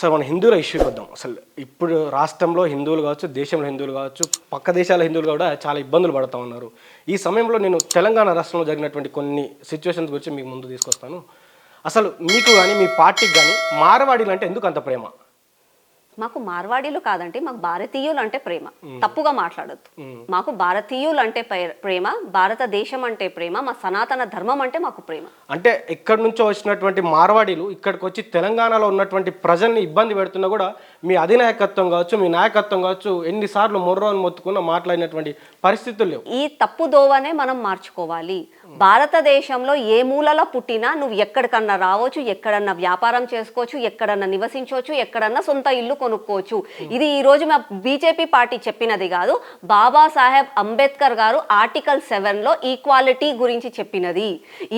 అసలు మన హిందువుల ఇష్యూకి వద్దాం. అసలు ఇప్పుడు రాష్ట్రంలో హిందువులు కావచ్చు, దేశంలో హిందువులు కావచ్చు, పక్క దేశాల హిందువులు కూడా చాలా ఇబ్బందులు పడుతూ ఉన్నారు. ఈ సమయంలో నేను తెలంగాణ రాష్ట్రంలో జరిగినటువంటి కొన్ని సిచ్యువేషన్స్ గురించి మీకు ముందు తీసుకొస్తాను. అసలు మీకు కానీ మీ పార్టీకి కానీ మార్వాడీలు అంటే ఎందుకు అంత ప్రేమ? మాకు మార్వాడీలు కాదండి, మాకు భారతీయులు అంటే ప్రేమ. తప్పుగా మాట్లాడద్దు. మాకు భారతీయులు అంటే ప్రేమ, భారతదేశం అంటే ప్రేమ, మా సనాతన ధర్మం అంటే మాకు ప్రేమ. అంటే ఎక్కడి నుంచో వచ్చినటువంటి మార్వాడీలు ఇక్కడికి వచ్చి తెలంగాణలో ఉన్నటువంటి ప్రజల్ని ఇబ్బంది పెడుతున్నా కూడా మీ అధినాయకత్వం కావచ్చు, మీ నాయకత్వం కావచ్చు ఎన్నిసార్లు మొర్రోని మొత్తుకున్న మాట్లాడినటువంటి పరిస్థితులు లేవు. ఈ తప్పు దోవనే మనం మార్చుకోవాలి. భారతదేశంలో ఏ మూలలో పుట్టినా నువ్వు ఎక్కడికన్నా రావచ్చు, ఎక్కడన్నా వ్యాపారం చేసుకోవచ్చు, ఎక్కడన్నా నివసించవచ్చు, ఎక్కడన్నా సొంత ఇల్లు కొనుక్కోవచ్చు. ఇది ఈ రోజు మా బీజేపీ పార్టీ చెప్పినది కాదు, బాబాసాహెబ్ అంబేద్కర్ గారు ఆర్టికల్ 7లో ఈక్వాలిటీ గురించి చెప్పినది.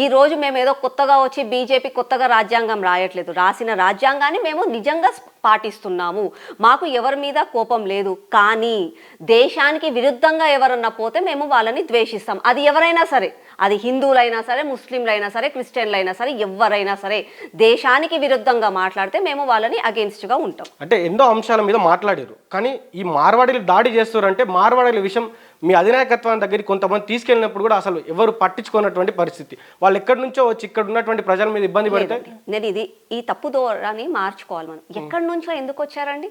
ఈ రోజు మేము ఏదో కొత్తగా వచ్చి బీజేపీ కొత్తగా రాజ్యాంగం రాయట్లేదు, రాసిన రాజ్యాంగాన్ని మేము నిజంగా పాటిస్తున్నాము. మాకు ఎవరి మీద కోపం లేదు. కానీ దేశానికి విరుద్ధంగా ఎవరన్నా పోతే మేము వాళ్ళని ద్వేషిస్తాం. అది ఎవరైనా సరే, అది హిందువులైనా సరే, ముస్లింలైనా సరే, క్రిస్టియన్లైనా సరే, ఎవరైనా సరే దేశానికి విరుద్ధంగా మాట్లాడితే మేము వాళ్ళని అగెన్స్ట్గా ఉంటాం. అంటే ఎన్నో అంశాల మీద మాట్లాడారు, కానీ ఈ మార్వాడీలు దాడి చేస్తారంటే మార్వాడీల విషయం మీ అధినాయకత్వం దగ్గరికి కొంతమంది తీసుకెళ్ళినప్పుడు కూడా అసలు ఎవరు పట్టించుకున్నటువంటి పరిస్థితి. వాళ్ళు ఎక్కడి నుంచో వచ్చి ఇక్కడ ఉన్నటువంటి ప్రజల మీద ఇబ్బంది పడితే నేను ఈ తప్పు దూరాన్ని మార్చుకోవాలి. మనం ఎక్కడి నుంచో ఎందుకు వచ్చారండి?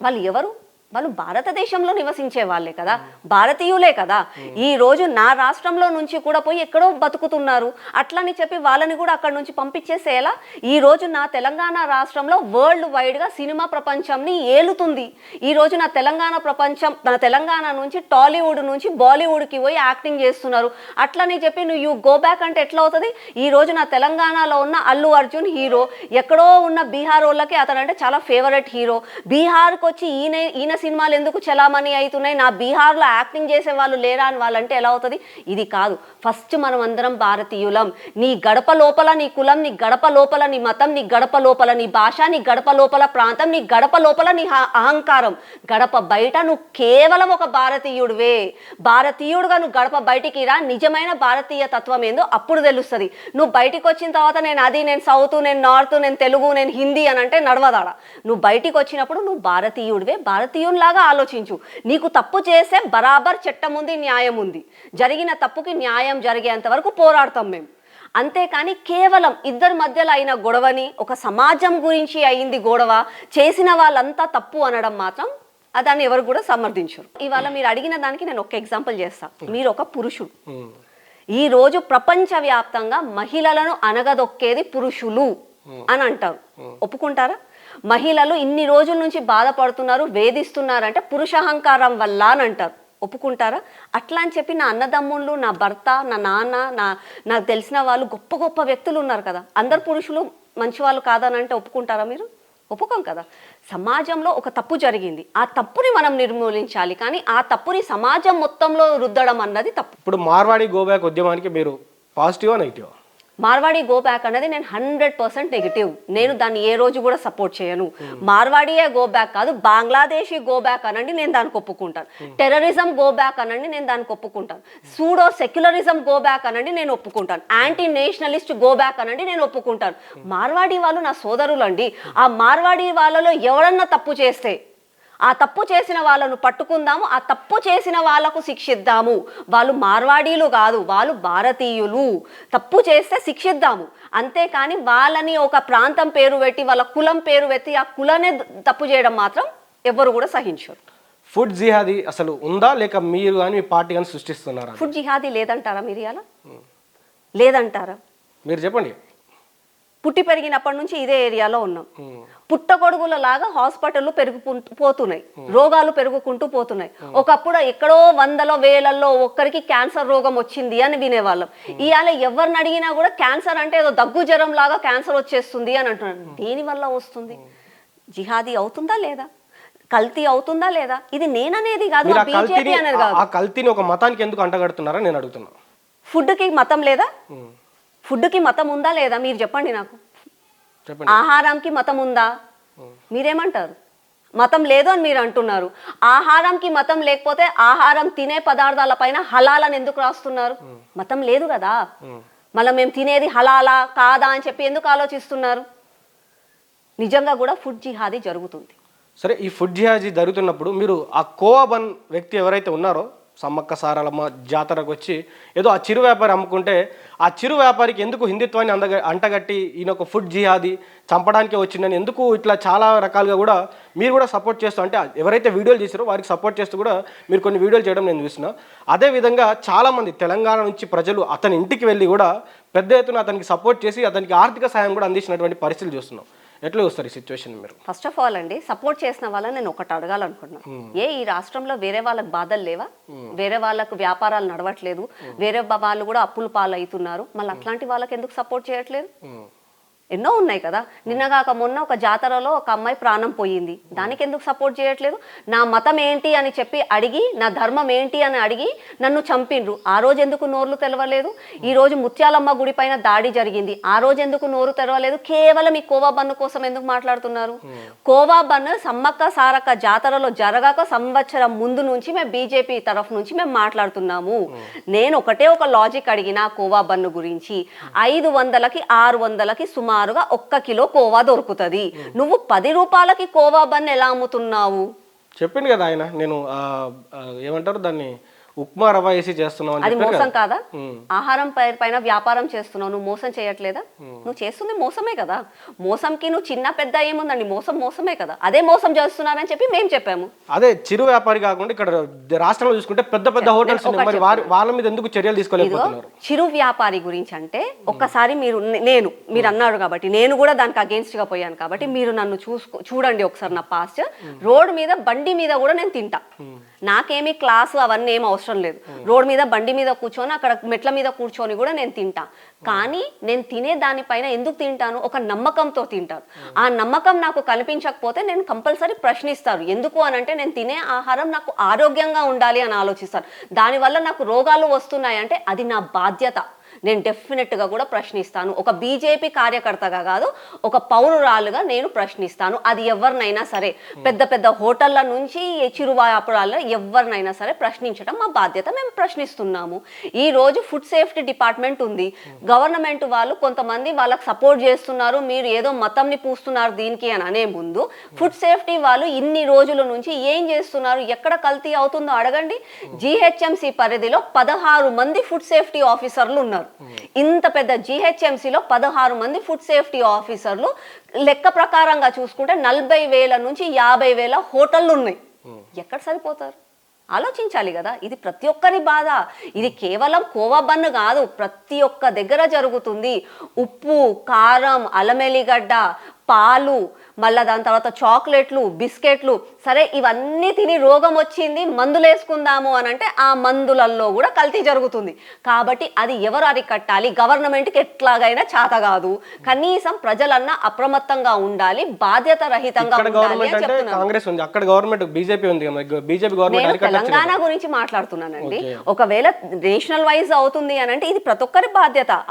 వాళ్ళు ఎవరు? వాళ్ళు భారతదేశంలో నివసించే వాళ్ళే కదా, భారతీయులే కదా. ఈ రోజు నా రాష్ట్రంలో నుంచి కూడా పోయి ఎక్కడో బతుకుతున్నారు. అట్లని చెప్పి వాళ్ళని కూడా అక్కడ నుంచి పంపించేసేలా ఈ రోజు నా తెలంగాణ రాష్ట్రంలో వరల్డ్ వైడ్గా సినిమా ప్రపంచంని ఏలుతుంది. ఈ రోజు నా తెలంగాణ నుంచి టాలీవుడ్ నుంచి బాలీవుడ్కి పోయి యాక్టింగ్ చేస్తున్నారు. అట్లని చెప్పి నువ్వు యూ గో బ్యాక్ అంటే ఎట్లా అవుతుంది? ఈ రోజు నా తెలంగాణలో ఉన్న అల్లు అర్జున్ హీరో, ఎక్కడో ఉన్న బీహార్ వాళ్ళకి అతనంటే చాలా ఫేవరెట్ హీరో. బీహార్కి వచ్చి ఈయన సినిమాలు ఎందుకు చలామణి అవుతున్నాయి, నా బీహార్లో యాక్టింగ్ చేసే వాళ్ళు లేరా అని వాళ్ళంటే ఎలా అవుతుంది? ఇది కాదు. ఫస్ట్ మనం అందరం భారతీయులం. నీ గడప లోపల నీ కులం, నీ గడప లోపల నీ మతం, నీ గడప లోపల నీ భాష, నీ గడప లోపల ప్రాంతం, నీ గడప లోపల నీ అహంకారం. గడప బయట నువ్వు కేవలం ఒక భారతీయుడివే. భారతీయుడుగా నువ్వు గడప బయటికి రా, నిజమైన భారతీయ తత్వం ఏందో అప్పుడు తెలుస్తుంది. నువ్వు బయటికి వచ్చిన తర్వాత నేను సౌత్, నేను నార్త్, నేను తెలుగు, నేను హిందీ అని అంటే నడవదాడ. నువ్వు బయటికి వచ్చినప్పుడు నువ్వు భారతీయుడివే, లాగా ఆలోచించు. నీకు తప్పు చేసే బరాబర్ చట్టం ఉంది, న్యాయం ఉంది. జరిగిన తప్పుకి న్యాయం జరిగేంత వరకు పోరాడతాం మేము. అంతేకాని కేవలం ఇద్దరి మధ్యలో అయిన గొడవని, ఒక సమాజం గురించి అయింది గొడవ, చేసిన వాళ్ళంతా తప్పు అనడం మాత్రం దాన్ని ఎవరు కూడా సమర్థించరు. ఇవాళ మీరు అడిగిన దానికి నేను ఒక ఎగ్జాంపుల్ చేస్తాను. మీరు ఒక పురుషుడు. ఈ రోజు ప్రపంచవ్యాప్తంగా మహిళలను అనగదొక్కేది పురుషులు అని అంటారు. ఒప్పుకుంటారా? మహిళలు ఇన్ని రోజుల నుంచి బాధపడుతున్నారు, వేధిస్తున్నారంటే పురుషాహంకారం వల్ల అని అంటారు. ఒప్పుకుంటారా? అట్లా అని చెప్పి నా అన్నదమ్ముళ్ళు, నా భర్త, నా నాన్న, నాకు తెలిసిన వాళ్ళు గొప్ప గొప్ప వ్యక్తులు ఉన్నారు కదా, అందరు పురుషులు మంచి వాళ్ళు కాదని అంటే ఒప్పుకుంటారా మీరు? ఒప్పుకోం కదా. సమాజంలో ఒక తప్పు జరిగింది, ఆ తప్పుని మనం నిర్మూలించాలి, కానీ ఆ తప్పుని సమాజం మొత్తంలో రుద్దడం అన్నది తప్పు. ఇప్పుడు మార్వాడి గోబ్యాక్ ఉద్యమానికి మీరు పాజిటివా నెగిటివా? మార్వాడి గో బ్యాక్ అనేది నేను 100% నెగిటివ్. నేను దాన్ని ఏ రోజు కూడా సపోర్ట్ చేయను. మార్వాడియే గో బ్యాక్ కాదు, బంగ్లాదేశీ గో బ్యాక్ అనండి, నేను దానికి ఒప్పుకుంటాను. టెర్రరిజం గో బ్యాక్ అనండి, నేను దానికి ఒప్పుకుంటాను. సూడో సెక్యులరిజం గో బ్యాక్ అనండి, నేను ఒప్పుకుంటాను. యాంటీ నేషనలిస్ట్ గో బ్యాక్ అనండి, నేను ఒప్పుకుంటాను. మార్వాడి వాళ్ళు నా సోదరులండి. ఆ మార్వాడి వాళ్ళలో ఎవరన్నా తప్పు చేస్తే ఆ తప్పు చేసిన వాళ్ళను పట్టుకుందాము, ఆ తప్పు చేసిన వాళ్ళకు శిక్షిద్దాము. వాళ్ళు మార్వాడీలు కాదు, వాళ్ళు భారతీయులు. తప్పు చేస్తే శిక్షిద్దాము. అంతేకాని వాళ్ళని ఒక ప్రాంతం పేరు పెట్టి, వాళ్ళ కులం పేరు పెట్టి ఆ కులనే తప్పు చేయడం మాత్రం ఎవరు కూడా సహించరు. ఫుడ్ జిహాదీ అసలు ఉందా, లేక మీరు కానీ మీ పార్టీ కానీ సృష్టిస్తున్నారా? ఫుడ్ జిహాదీ లేదంటారా మీరు? ఇలా లేదంటారా? మీరు చెప్పండి. పుట్టి పెరిగినప్పటి నుంచి ఇదే ఏరియాలో ఉన్నాం. పుట్టగొడుగుల లాగా హాస్పిటళ్ళు పోతున్నాయి, రోగాలు పెరుగుకుంటూ పోతున్నాయి. ఒకప్పుడు ఎక్కడో 100లో 1000లో ఒక్కరికి క్యాన్సర్ రోగం వచ్చింది అని వినేవాళ్ళం. ఇవాళ ఎవరిని అడిగినా కూడా క్యాన్సర్ అంటే ఏదో దగ్గు జ్వరం లాగా క్యాన్సర్ వచ్చేస్తుంది అని అంటున్నారు. దేనివల్ల వస్తుంది? జిహాదీ అవుతుందా లేదా? కల్తీ అవుతుందా లేదా? ఇది నేననేది కాదు, బీజేపీ అనేది కాదు. ఆ కల్తీని ఒక మతానికి ఎందుకు అంటగడుతున్నారా నేను అడుగుతున్నా. ఫుడ్కి మతం లేదా? ఫుడ్కి మతం ఉందా లేదా? మీరు చెప్పండి నాకు. ఆహారంకి మతం ఉందా? మీరేమంటారు? మతం లేదు అని మీరు అంటున్నారు. ఆహారంకి మతం లేకపోతే ఆహారం తినే పదార్థాల పైన హలాలని ఎందుకు రాస్తున్నారు? మతం లేదు కదా. మళ్ళీ మేము తినేది హలాలా కాదా అని చెప్పి ఎందుకు ఆలోచిస్తున్నారు? నిజంగా కూడా ఫుడ్ జిహాదీ జరుగుతుంది. సరే, ఈ ఫుడ్ జిహాదీ జరుగుతున్నప్పుడు మీరు ఆ కోవా బన్ వ్యక్తి ఎవరైతే ఉన్నారో సమ్మక్క సారలమ్మ జాతరకు వచ్చి ఏదో ఆ చిరు వ్యాపారి అమ్ముకుంటే ఆ చిరు వ్యాపారికి ఎందుకు హిందుత్వాన్ని అంటగట్టి ఈయన ఒక ఫుడ్ జిహాదీ చంపడానికే వచ్చిందని ఎందుకు ఇట్లా చాలా రకాలుగా కూడా మీరు కూడా సపోర్ట్ చేస్తూ, అంటే ఎవరైతే వీడియోలు చేశారో వారికి సపోర్ట్ చేస్తూ కూడా మీరు కొన్ని వీడియోలు చేయడం నేను చూసిన. అదేవిధంగా చాలామంది తెలంగాణ నుంచి ప్రజలు అతని ఇంటికి వెళ్ళి కూడా పెద్ద ఎత్తున అతనికి సపోర్ట్ చేసి అతనికి ఆర్థిక సాయం కూడా అందించినటువంటి పరిస్థితులు చూస్తున్నాం. ఎట్లా చూస్తారు ఈ సిచ్యువేషన్ మీరు? ఫస్ట్ ఆఫ్ ఆల్ అండి, సపోర్ట్ చేసిన వాళ్ళని నేను ఒకటి అడగాలనుకున్నాను. ఈ రాష్ట్రంలో వేరే వాళ్ళకి బాధలు లేవా? వేరే వాళ్ళకు వ్యాపారాలు నడవట్లేదు, వేరే వాళ్ళు కూడా అప్పులు పాలవుతున్నారు, మళ్ళీ అట్లాంటి వాళ్ళకి ఎందుకు సపోర్ట్ చేయట్లేదు? ఎన్నో ఉన్నాయి కదా. నిన్నగాక మొన్న ఒక జాతరలో ఒక అమ్మాయి ప్రాణం పోయింది, దానికి ఎందుకు సపోర్ట్ చేయట్లేదు? నా మతం ఏంటి అని చెప్పి అడిగి, నా ధర్మం ఏంటి అని అడిగి నన్ను చంపిండ్రు, ఆ రోజు ఎందుకు నోర్లు తెలవలేదు? ఈ రోజు ముత్యాలమ్మ గుడి పైన దాడి జరిగింది, ఆ రోజు ఎందుకు నోరు తెరవలేదు? కేవలం ఈ కోవా బన్ను కోసం ఎందుకు మాట్లాడుతున్నారు? కోవా బన్ను సమ్మక్క సారక్క జాతరలో జరగాక సంవత్సరం ముందు నుంచి మేము బీజేపీ తరఫు నుంచి మేము మాట్లాడుతున్నాము. నేను ఒకటే ఒక లాజిక్ అడిగిన కోవా బన్ను గురించి, 500కి 600కి సుమారుగా 1 కిలో కోవా దొరుకుతుంది. నువ్వు 10 రూపాయలకి కోవా బన్ ఎలా అమ్ముతున్నావు? చెప్పింది కదా ఆయన, నేను ఏమంటారు దాన్ని, ఉప్మా రవ్వ వేసి చేస్తున్నావు అని అది చెప్పారు మోసం కదా. కాదా? ఆహారం పైన వ్యాపారం చేస్తున్నావు, నువ్వు మోసం చేయట్లేదా? నువ్వు చేస్తుంది మోసమే కదా. మోసంకి నువ్వు చిన్న పెద్ద ఏముందండి, మోసం మోసమే కదా. అదే మోసం చేస్తున్నారని చెప్పి మేము చెప్పాము. అదే చిరు వ్యాపారి కాకుండా ఇక్కడ రాష్ట్రంలో చూసుకుంటే పెద్ద పెద్ద హోటల్స్ ఉన్నాయి, మరి వాళ్ళ మీద ఎందుకు చర్యలు తీసుకోలేకపోతున్నారు? చిరు వ్యాపారి గురించి అంటే ఒక్కసారి మీరు అన్నారు కాబట్టి నేను కూడా దానికి అగేన్స్ట్ గా పోయాను కాబట్టి మీరు నన్ను చూడండి ఒకసారి. నా పాస్ట్ రోడ్ మీద బండి మీద కూడా నేను తింటా, నాకేమీ క్లాసు అవన్నీ ఏం అవసరం లేదు. రోడ్ మీద బండి మీద కూర్చొని అక్కడ మెట్ల మీద కూర్చొని కూడా నేను తింటా. కానీ నేను తినే దానిపైన ఎందుకు తింటాను? ఒక నమ్మకంతో తింటాను. ఆ నమ్మకం నాకు కనిపించకపోతే నేను కంపల్సరీ ప్రశ్నిస్తాను. ఎందుకు అనంటే నేను తినే ఆహారం నాకు ఆరోగ్యంగా ఉండాలి అని ఆలోచిస్తాను. దానివల్ల నాకు రోగాలు వస్తున్నాయంటే అది నా బాధ్యత, నేను డెఫినెట్గా కూడా ప్రశ్నిస్తాను. ఒక బీజేపీ కార్యకర్తగా కాదు, ఒక పౌరురాలుగా నేను ప్రశ్నిస్తాను. అది ఎవరినైనా సరే, పెద్ద పెద్ద హోటళ్ళ నుంచి చిరు వ్యాపారాల్లో ఎవరినైనా సరే ప్రశ్నించడం మా బాధ్యత, మేము ప్రశ్నిస్తున్నాము. ఈ రోజు ఫుడ్ సేఫ్టీ డిపార్ట్మెంట్ ఉంది, గవర్నమెంట్ వాళ్ళు కొంతమంది వాళ్ళకి సపోర్ట్ చేస్తున్నారు, మీరు ఏదో మతంని పూస్తున్నారు దీనికి అని అనే ముందు ఫుడ్ సేఫ్టీ వాళ్ళు ఇన్ని రోజుల నుంచి ఏం చేస్తున్నారు, ఎక్కడ కల్తీ అవుతుందో అడగండి. జీహెచ్ఎంసీ పరిధిలో 16 మంది ఫుడ్ సేఫ్టీ ఆఫీసర్లు ఉన్నారు. ఇంత పెద్ద జీహెచ్ఎంసీలో 16 మంది ఫుడ్ సేఫ్టీ ఆఫీసర్లు, లెక్క ప్రకారంగా చూసుకుంటే 40,000 నుంచి 50,000 హోటళ్ళు ఉన్నాయి. ఎక్కడ సరిపోతారు? ఆలోచించాలి కదా. ఇది ప్రతి ఒక్కరి బాధ. ఇది కేవలం కోవా బన్ను కాదు, ప్రతి ఒక్క దగ్గర జరుగుతుంది. ఉప్పు, కారం, అల్లమెల్లిగడ్డ, పాలు, మళ్ళీ దాని తర్వాత చాక్లెట్లు, బిస్కెట్లు, సరే ఇవన్నీ తిని రోగం వచ్చింది, మందులు వేసుకుందాము అని అంటే ఆ మందులలో కూడా కల్తీ జరుగుతుంది. కాబట్టి అది ఎవరు అరికట్టాలి? గవర్నమెంట్కి ఎట్లాగైనా చేత కాదు. కనీసం ప్రజలన్నా అప్రమత్తంగా ఉండాలి, బాధ్యత రహితంగా ఉండాలి అని చెప్తున్నాను. కాంగ్రెస్ ఉంది, అక్కడ గవర్నమెంట్ బీజేపీ ఉంది, బీజేపీ గవర్నమెంట్ తెలంగాణ గురించి మాట్లాడుతున్నానండి. ఒకవేళ నేషనల్ వైజ్ అవుతుంది అని అంటే ఇది ప్రతి ఒక్కరి బాధ్యత.